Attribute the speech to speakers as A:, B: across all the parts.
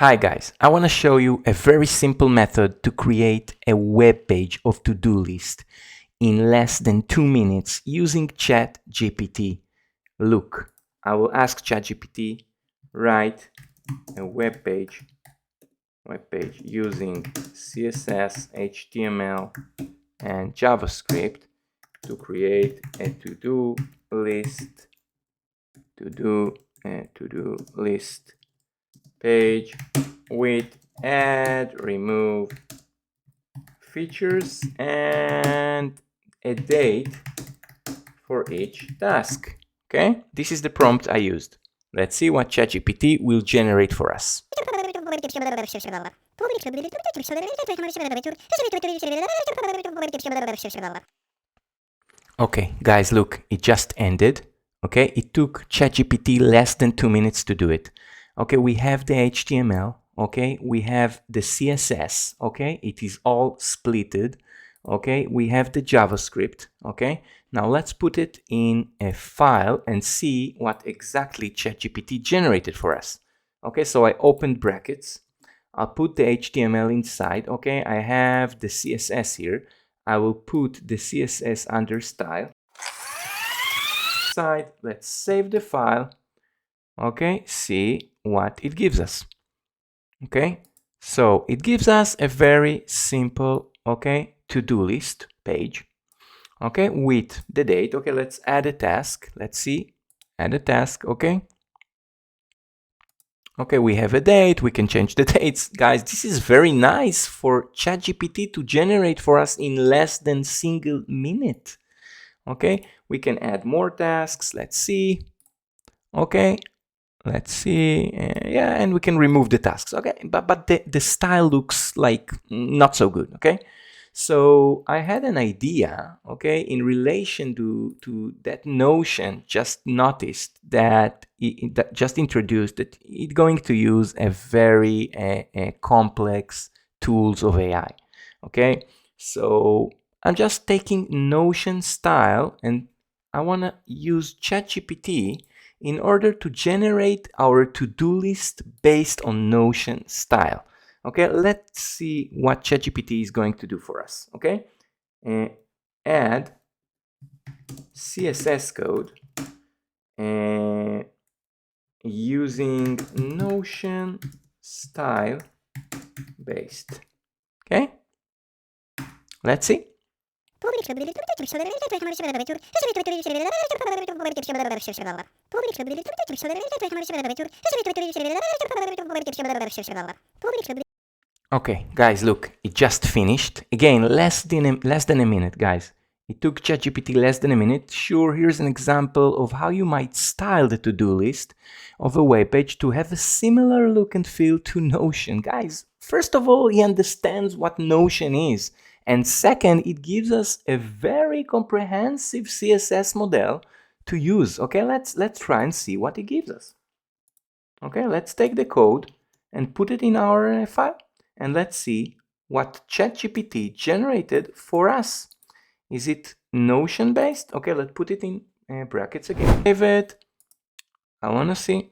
A: Hi guys, I want to show you a very simple method to create a web page of to-do list in less than 2 minutes using ChatGPT. Look, I will ask ChatGPT, write a web page using CSS, HTML, and JavaScript to create a to-do list page with add, remove features and a date for each task. Okay, this is the prompt I used. Let's see what ChatGPT will generate for us. Okay, guys, look, it just ended. Okay, it took ChatGPT less than 2 minutes to do it. Okay, we have the HTML. Okay, we have the CSS. Okay, it is all splitted. Okay, we have the JavaScript. Okay, now let's put it in a file and see what exactly ChatGPT generated for us. Okay, so I opened brackets. I'll put the HTML inside. Okay, I have the CSS here. I will put the CSS under style. Let's save the file. Okay, see what it gives us. Okay, so it gives us a very simple, okay, to-do list page. Okay, with the date. Okay, let's add a task. Let's see, add a task. Okay. Okay, we have a date, we can change the dates. Guys, this is very nice for ChatGPT to generate for us in less than single minute. Okay, we can add more tasks. Let's see. Okay, let's see. Yeah, and we can remove the tasks. Okay, but the style looks like not so good. Okay, so I had an idea, okay, in relation to that Notion. Just noticed that that just introduced that it's going to use a very complex tools of AI. Okay, so I'm just taking Notion style and I want to use ChatGPT in order to generate our to-do list based on Notion style. Okay, let's see what ChatGPT is going to do for us. Okay, add CSS code using Notion style based. Okay, let's see. Okay, guys, look, it just finished. Again, less than a minute, guys. It took ChatGPT less than a minute. Sure, here's an example of how you might style the to-do list of a web page to have a similar look and feel to Notion. Guys, first of all, he understands what Notion is. And second, it gives us a very comprehensive CSS model to use. Okay, let's try and see what it gives us. Okay, let's take the code and put it in our file. And let's see what ChatGPT generated for us. Is it Notion based? Okay, let's put it in brackets again. Save it. I want to see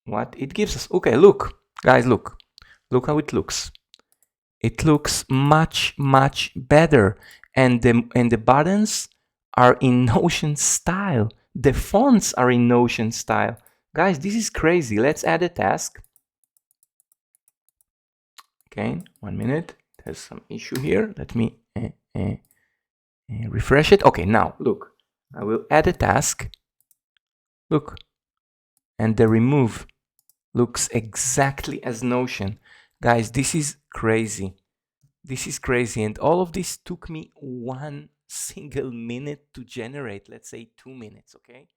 A: what it gives us. Okay, look, guys, look how it looks. It looks much better, and the buttons are in Notion style. The fonts are in Notion style. Guys, this is crazy. Let's add a task. Okay, 1 minute. It has some issue here. Let me refresh it. Okay, now look, I will add a task. Look, and the remove looks exactly as Notion. Guys, this is crazy. This is crazy, and all of this took me 1 single minute to generate. Let's say 2 minutes. Okay.